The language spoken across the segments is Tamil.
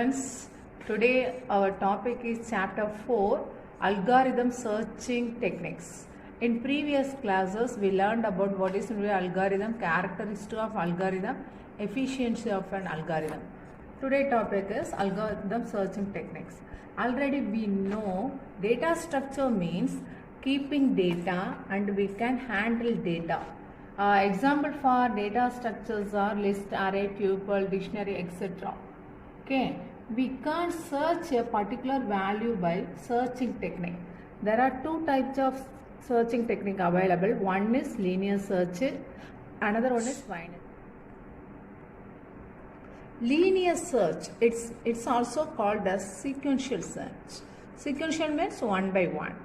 Students, today our topic is chapter 4, algorithm searching techniques. In previous classes, we learned about what is algorithm, characteristic of algorithm, efficiency of an algorithm. Today topic is algorithm searching techniques. Already we know data structure means keeping data and we can handle data. Example for data structures are list, array, tuple, dictionary, etc. Okay, we can't search a particular value by searching technique. There are two types of searching technique available. One is linear search, another one is binary. Linear search, it's also called as sequential search. Sequential means one by one.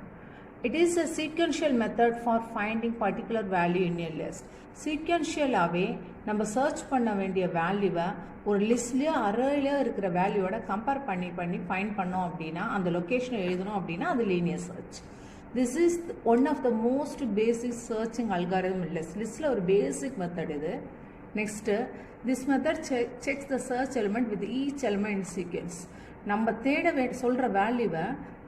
It is a sequential method for finding particular value in a list. சீக்வென்ஷியலாகவே நம்ம சர்ச் பண்ண வேண்டிய வேல்யூவை ஒரு லிஸ்ட்லேயோ அரேலையோ இருக்கிற வேல்யூவோட கம்பேர் பண்ணி ஃபைண்ட் பண்ணோம் அப்படின்னா அந்த லொக்கேஷனை எழுதணும் அப்படின்னா அது linear search. This is one of the most basic searching algorithm லிஸ்ட்டில் ஒரு பேசிக் மெத்தட் இது. Next this method checks the search element with each element in sequence. நம்ம தேட சொல்கிற வேல்யூவை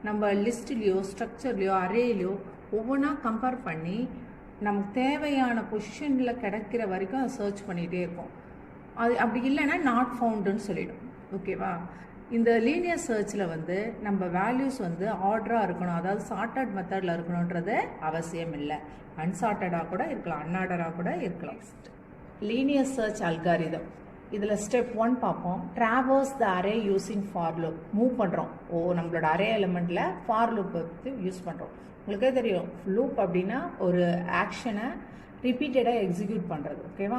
நம்ம லிஸ்ட்லேயோ ஸ்ட்ரக்சர்லையோ அரேலையோ ஒவ்வொன்றா கம்பேர் பண்ணி நமக்கு தேவையான பொசிஷனில் கிடைக்கிற வரைக்கும் அதை சர்ச் பண்ணிகிட்டே இருக்கும். அது அப்படி இல்லைன்னா நாட் ஃபவுண்டுன்னு சொல்லிடும். ஓகேவா? இந்த லீனியர் சர்ச்சில் நம்ம வேல்யூஸ் ஆர்டராக இருக்கணும், அதாவது சார்ட்டட் மெத்தடில் இருக்கணுன்றது அவசியம் இல்லை. அன்சார்ட்டடாக கூட இருக்கலாம், அன்ஆர்டராக கூட இருக்கலாம். லீனியர் சர்ச் அல்காரிதம் இதில் ஸ்டெப் 1 பார்ப்போம். Traverse the array using for loop. Move பண்ணுறோம். நம்மளோட அரே எலிமெண்ட்டில் ஃபார் லூப் யூஸ் பண்ணுறோம். உங்களுக்கே தெரியும், லூப் அப்படின்னா ஒரு ஆக்ஷனை ரிப்பீட்டடாக எக்ஸிக்யூட் பண்ணுறது. ஓகேவா?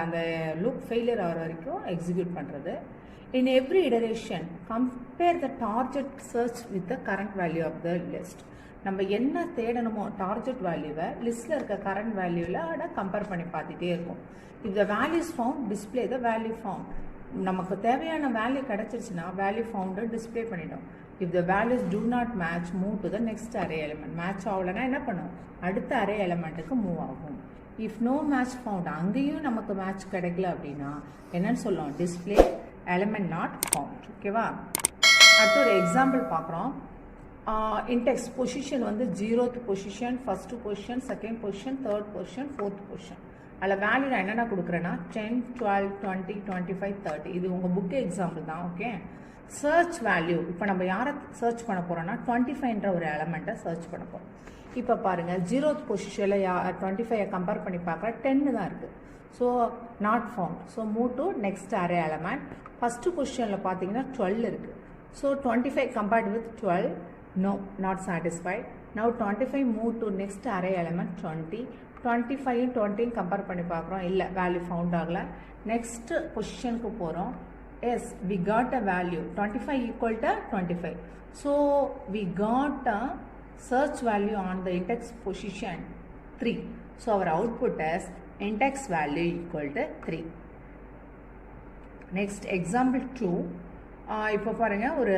அந்த லூப் ஃபெயிலியர் ஆகிற வரைக்கும் எக்ஸிக்யூட் பண்ணுறது. In every iteration compare the target search with the current value of the list. நம்ம என்ன தேடணுமோ டார்கெட் வேல்யூவை லிஸ்ட்டில் இருக்க கரண்ட் வேல்யூவில் கம்பேர் பண்ணி பார்த்துட்டே இருக்கும். If the values found display the value found. நமக்கு தேவையான வேல்யூ கிடச்சிருச்சுன்னா வேல்யூ ஃபவுண்டு டிஸ்பிளே பண்ணிடும். If the values do not match move to the next array element. Match ஆகலைன்னா என்ன பண்ணும்? அடுத்த அரே எலிமெண்ட்டுக்கு மூவ் ஆகும். இஃப் நோ மேட்ச் ஃபவுண்ட், அங்கேயும் நமக்கு மேட்ச் கிடைக்கல அப்படின்னா என்னன்னு சொல்லுவோம்? Display element not found. ஓகேவா? அடுத்து ஒரு எக்ஸாம்பிள் பார்க்குறோம். Index position 0th position, first position, second position, third position, fourth position. அதில் வேல்யூ நான் என்னென்ன கொடுக்குறேன்னா 10, 12, 20, 25, 30. இது உங்கள் புக்கு எக்ஸாம்பிள் தான். ஓகே, சர்ச் வேல்யூ இப்போ நம்ம யாரை சர்ச் பண்ண போகிறோம்னா 25ன்ற ஒரு எலமெண்ட்டை சர்ச் பண்ண போகிறோம். இப்போ பாருங்கள், 0th பொசிஷனில் 25 கம்பேர் பண்ணி பார்க்குற 10 தான் இருக்குது. So not found. So move to next array element. First பொசிஷனில் பார்த்தீங்கன்னா 12 இருக்குது. So 25 compared with 12, no, not satisfied. Now 25 move to next array element 20. 25 20 compare பண்ணி பார்க்குறோம், இல்லை வேல்யூ ஃபவுண்ட் ஆகலை. நெக்ஸ்ட் பொசிஷனுக்கு போகிறோம். Yes, we got a value 25 equal to 25. So we got a search value on the index position 3. So our output is index value equal to 3. Next example 2. இப்போ பாருங்கள், ஒரு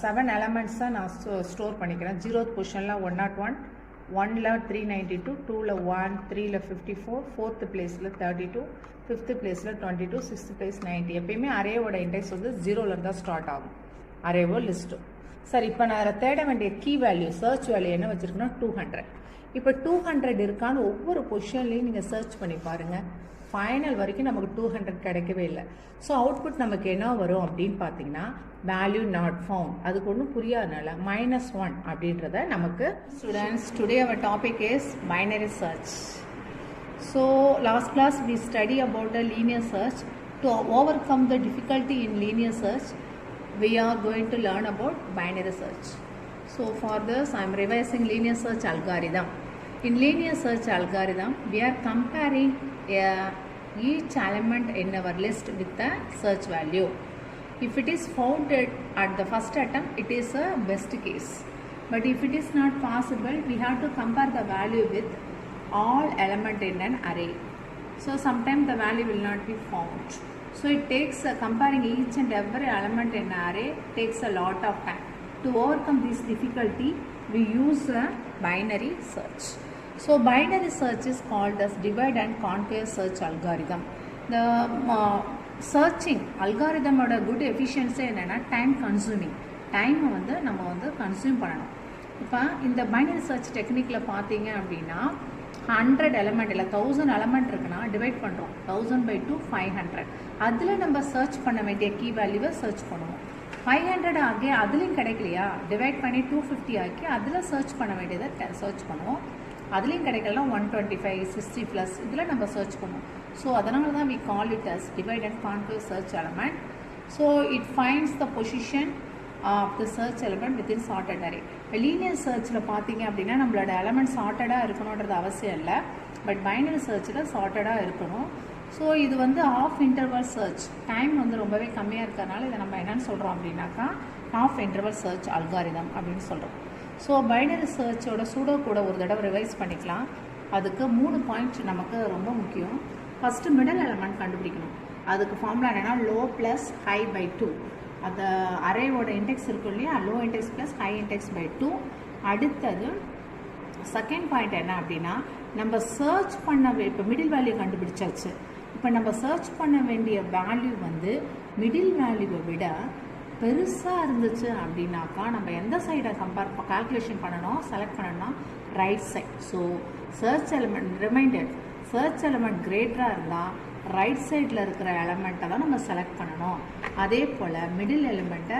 7 எலமெண்ட்ஸ் தான் நான் ஸ்டோர் பண்ணிக்கிறேன். 0th பொசிஷனில் 101, 1ல் 392, 2ல் 1, 3ல் 54, 4th பிளேஸில் 32, 5th பிளேஸில் 22, 6th பிளேஸ் 90. எப்பயுமே அரேவோட இண்டெக்ஸ் 0ல் தான் ஸ்டார்ட் ஆகும், அரேவோ லிஸ்ட்டோ. சரி, இப்போ நான் தேட வேண்டிய கீ வேல்யூ, சர்ச் வேல்யூ என்ன வச்சுருக்குன்னா 200. இப்போ 200 இருக்கான்னு ஒவ்வொரு பொசிஷன்லையும் நீங்கள் சர்ச் பண்ணி பாருங்கள். ஃபைனல் வரைக்கும் நமக்கு 200 கிடைக்கவே இல்லை. ஸோ அவுட்புட் நமக்கு என்ன வரும் அப்படின்னு பார்த்தீங்கன்னா வேல்யூ நாட் ஃபவுண்ட். அதுக்கு ஒன்றும் புரியாதனால -1 அப்படின்றத நமக்கு. Students, today our topic is binary search. So last class we study about the linear search. To overcome the difficulty in linear search we are going to learn about binary search. So for this I am revising linear search algorithm. In linear search algorithm we are comparing each element in our list with the search value. If it is found at the first attempt, it is a best case. But if it is not possible, we have to compare the value with all element in an array. So sometimes the value will not be found. So it takes comparing each and every element in an array takes a lot of time. To overcome this difficulty, we use a binary search. So binary search is called as divide and conquer search algorithm. The searching அல்காரிதமோட குட் எஃபிஷியன்ஸே என்னென்னா டைம் கன்சூமிங். டைமை வந்து நம்ம வந்து கன்சியூம் பண்ணணும். இப்போ இந்த பைனரி சர்ச் டெக்னிக்கில் பார்த்தீங்க அப்படின்னா 100 எலமெண்ட் இல்லை 1000 எலமெண்ட் இருக்குன்னா டிவைட் பண்ணுறோம். 1000/2 500. அதில் நம்ம சர்ச் பண்ண வேண்டிய கீ வேல்யூவை சர்ச் பண்ணுவோம். 500 ஆகி அதுலேயும் கிடைக்கலையா, டிவைட் பண்ணி 250 ஆக்கி அதில் சர்ச் பண்ண வேண்டியதை சர்ச் பண்ணுவோம். அதுலேயும் கிடைக்கலாம் 125 60 ப்ளஸ் இதில் நம்ம சர்ச் பண்ணுவோம். ஸோ அதனால தான் we call it as divide and conquer search element. So it finds the position of the search element within sorted array. Linear சர்ச்சில் பார்த்தீங்க அப்படின்னா நம்மளோட எலமெண்ட் சார்ட்டடாக இருக்கணுன்றது அவசியம் இல்லை. பட் பைனரி சர்ச்சில் சார்ட்டடாக இருக்கணும். ஸோ இது வந்து ஆஃப் இன்டர்வல் சர்ச். டைம் வந்து ரொம்பவே கம்மியாக இருக்கிறதுனால இதை நம்ம என்னென்னு சொல்கிறோம் அப்படின்னாக்கா ஆஃப் இன்டர்வல் சர்ச் அல்காரிதம் அப்படின்னு சொல்கிறோம். ஸோ பைனரி சர்ச்சோட சூடோ கூட ஒரு தடவை ரிவைஸ் பண்ணிக்கலாம். அதுக்கு 3 பாயிண்ட் நமக்கு ரொம்ப முக்கியம். ஃபஸ்ட்டு மிடில் எலமெண்ட் கண்டுபிடிக்கணும். அதுக்கு ஃபார்முலா என்னென்னா லோ ப்ளஸ் ஹை பை 2. அந்த அரேவோட இன்டெக்ஸ் இருக்கும் இல்லையா, low index plus high index by 2. அடுத்தது செகண்ட் பாயிண்ட் என்ன அப்படின்னா நம்ம சர்ச் பண்ண இப்போ மிடில் வேல்யூ கண்டுபிடிச்சாச்சு. இப்போ நம்ம சர்ச் பண்ண வேண்டிய வேல்யூ வந்து மிடில் வேல்யூவை விட பெருசாக இருந்துச்சு அப்படின்னாக்கா நம்ம எந்த சைடை கால்குலேஷன் பண்ணணும், செலக்ட் பண்ணணும்னா right side. So search element reminded search element கிரேட்டராக இருந்தால் ரைட் சைடில் இருக்கிற எலிமெண்ட்டை தான் நம்ம செலக்ட் பண்ணணும். அதே போல் மிடில் எலிமெண்ட்டை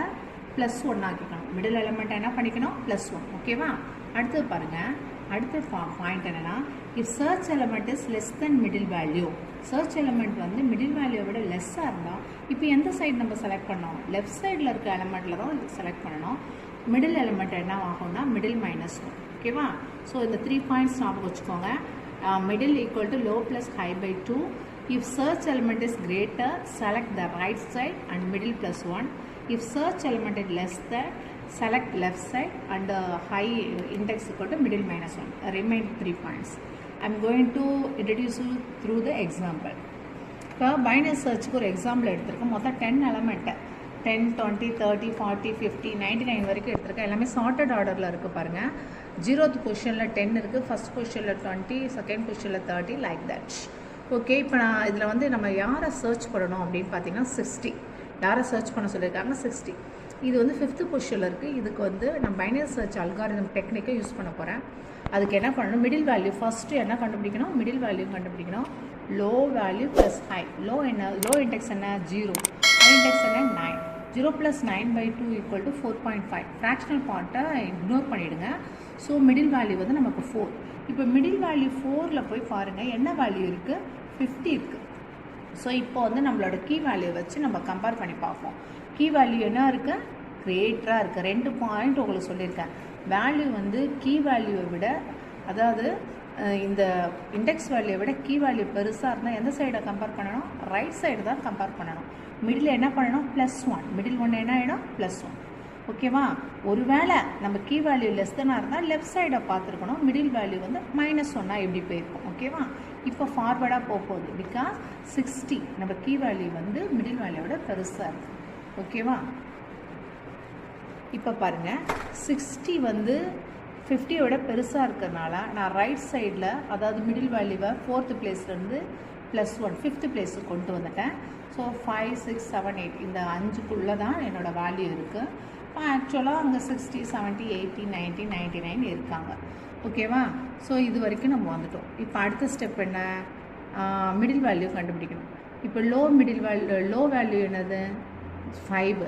+1 ஆக்கிக்கணும். மிடில் எலிமெண்ட்டை என்ன பண்ணிக்கணும் +1. ஓகேவா? அடுத்து பாருங்கள், அடுத்த பாயிண்ட் என்னென்னா if search element is less than middle value. Search element வந்து மிடில் வேல்யூவை விட லெஸ்ஸாக இருந்தால் இப்போ எந்த சைடு நம்ம செலக்ட் பண்ணோம், லெஃப்ட் சைடில் இருக்க எலிமெண்ட்டில் தான் செலக்ட் பண்ணணும். மிடில் எலிமெண்ட் என்ன ஆகும்னா மிடில் -1. ஓகேவா? ஸோ இந்த 3 பாயிண்ட்ஸ் ஞாபகம் வச்சுக்கோங்க. Middle equal to low plus high by 2. If search element is greater, select the right side and middle +1. If search element is less than, select left side and high index equal to middle -1. Remain 3 points. I am going to introduce you through the example. இப்போ பைனரி சர்ச்சுக்கு ஒரு எக்ஸாம்பிள் எடுத்திருக்கேன். மொத்தம் 10 எலமெண்ட்டு 10 20 30 40 50 99 வரைக்கும் எடுத்திருக்கேன். எல்லாமே சார்ட்டட் ஆர்டரில் இருக்குது பாருங்கள். 0th பொசிஷனில் 10 இருக்குது, ஃபஸ்ட் பொசிஷனில் 20, செகண்ட் பொசிஷனில் 30, லைக் தட். ஓகே, இப்போ நான் இதில் வந்து நம்ம யாரை சர்ச் பண்ணணும் அப்படின்னு பார்த்தீங்கன்னா 60. யாரை சர்ச் பண்ண சொல்லியிருக்காங்க 60. இது வந்து 5th பொசிஷனில் இருக்குது. இதுக்கு வந்து நான் பைனரி சர்ச் அல்காரிதம் டெக்னிக்கை யூஸ் பண்ண போகிறேன். அதுக்கு என்ன பண்ணணும், மிடில் வேல்யூ ஃபஸ்ட்டு என்ன கண்டுபிடிக்கணும், மிடில் வேல்யூ கண்டுபிடிக்கணும். Low value plus high. Low என்ன, லோ இன்டெக்ஸ் என்ன 0, ஹை இன்டெக்ஸ் என்ன 9. 0 + 9/2 = 4.5. ஃப்ராக்ஷனல் பார்ட்டை இக்னோர் பண்ணிவிடுங்க. ஸோ மிடில் வேல்யூ வந்து நமக்கு 4. இப்போ மிடில் வேல்யூ 4ல் போய் பாருங்கள் என்ன வேல்யூ இருக்குது, 50 இருக்குது. ஸோ இப்போ வந்து நம்மளோட கீ வேல்யூ வச்சு நம்ம கம்பேர் பண்ணி பார்ப்போம். கீ வேல்யூ என்ன இருக்குது, கிரேட்டராக இருக்குது. 2 பாயிண்ட் உங்களுக்கு சொல்லியிருக்கேன். வேல்யூ வந்து கீ வேல்யூவை விட, அதாவது இந்த இண்டெக்ஸ் வேல்யூவை விட கீ வேல்யூ பெருசாக இருந்தால் எந்த சைடை கம்பேர் பண்ணணும், ரைட் சைடு தான் கம்பேர் பண்ணணும். மிடில் என்ன பண்ணணும் +1. மிடில் 1 என்ன ஆகிடும் +1. ஓகேவா? ஒருவேளை நம்ம கீ வேல்யூ லெஸ் தானாக இருந்தால் லெஃப்ட் சைடை பார்த்துருக்கணும். மிடில் வேல்யூ வந்து -1 எப்படி போயிருக்கும். ஓகேவா? இப்போ ஃபார்வர்டாக போகுது. பிகாஸ் 60 நம்ம கீ வேல்யூ வந்து மிடில் வேல்யூவோட பெருசாக இருக்குது. ஓகேவா? இப்போ பாருங்கள், 60 வந்து 50யோட பெருசாக இருக்கிறதுனால நான் ரைட் சைடில், அதாவது மிடில் வேல்யூவை 4th பிளேஸ்லேருந்து +1 5th பிளேஸுக்கு கொண்டு வந்துட்டேன். ஸோ 5 6 7 8 இந்த 5க்குள்ளே தான் என்னோடய வேல்யூ இருக்குது. இப்போ ஆக்சுவலாக அங்கே 60 70 80 90 99 இருக்காங்க. ஓகேவா? ஸோ இது வரைக்கும் நம்ம வந்துட்டோம். இப்போ அடுத்த ஸ்டெப் என்ன, மிடில் வேல்யூ கண்டுபிடிக்கணும். இப்போ லோ வேல்யூ என்னது 5,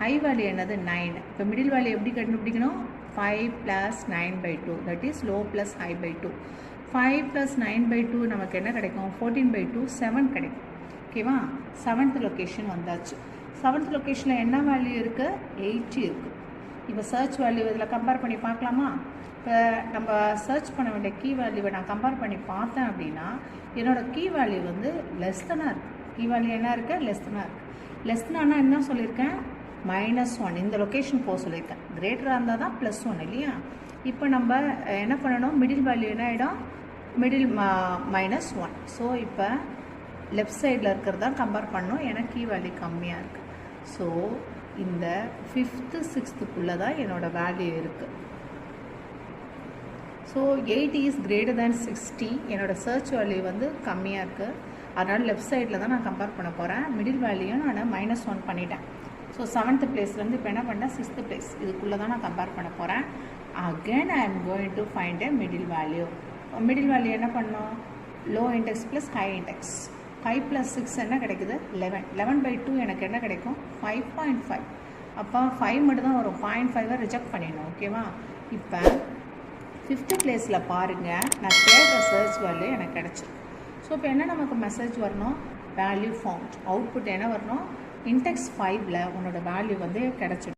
ஹை வேல்யூ என்னது 9. இப்போ மிடில் வேல்யூ எப்படி கண்டுபிடிக்கணும், 5 + 9/2 that is low plus high by 2. 5 + 9/2 நமக்கு என்ன கிடைக்கும், 14/2 7 கிடைக்கும். ஓகேவா? 7th லொக்கேஷன் வந்தாச்சு. 7th லொக்கேஷனில் என்ன வேல்யூ இருக்குது, 80 இருக்குது. இப்போ சர்ச் வேல்யூ இதில் கம்பேர் பண்ணி பார்க்கலாமா? இப்போ நம்ம சர்ச் பண்ண வேண்டிய கீ வேல்யூவை நான் கம்பேர் பண்ணி பார்த்தேன் அப்படின்னா என்னோடய கீ வேல்யூ வந்து லெஸ் தானாக இருக்குது. கீ வேல்யூ என்ன இருக்குது, லெஸ் தானாக இருக்குது. லெஸ் தானா என்ன சொல்லியிருக்கேன், -1 இந்த லொக்கேஷன் போக சொல்லியிருக்கேன். கிரேட்டராக இருந்தால் தான் +1 இல்லையா? இப்போ நம்ம என்ன பண்ணணும், மிடில் வேல்யூ என்ன ஆகிடும், மிடில் -1. ஸோ இப்போ லெஃப்ட் சைடில் இருக்கிறது தான் கம்பேர் பண்ணணும். ஏன்னா கீ வேல்யூ கம்மியாக இருக்குது. ஸோ இந்த 5th 6th தான் என்னோடய வேல்யூ இருக்குது. So 80 is greater than 60. என்னோடய சர்ச் வேல்யூ வந்து கம்மியாக இருக்குது. அதனால் லெஃப்ட் சைடில் தான் நான் கம்பேர் பண்ண போகிறேன். மிடில் வேல்யூயும் நான் -1 பண்ணிட்டேன். ஸோ 7th பிளேஸ்லேருந்து இப்போ என்ன பண்ணேன், 6th பிளேஸ் இதுக்குள்ளே தான் நான் கம்பேர் பண்ண போகிறேன். Again I am going to find a middle value. Middle value என்ன பண்ணோம், low index plus high index. 5 + 6 என்ன கிடைக்குது, 11. 11/2 எனக்கு என்ன கிடைக்கும், 5.5. அப்போ 5 மட்டும் தான் வரும், 0.5 ரிஜெக்ட் பண்ணிடணும். ஓகேவா? இப்போ 5th பிளேஸில் பாருங்கள், நான் கேட்ட சர்ச் வேல்யூ எனக்கு கிடச்சி. ஸோ இப்போ என்ன நமக்கு மெசேஜ் வரணும், வேல்யூ ஃபவுண்ட். அவுட்புட் என்ன வரணும், இன்டெக்ஸ் 5ல் உன்னோட வேல்யூ வந்து கிடச்சிடும்.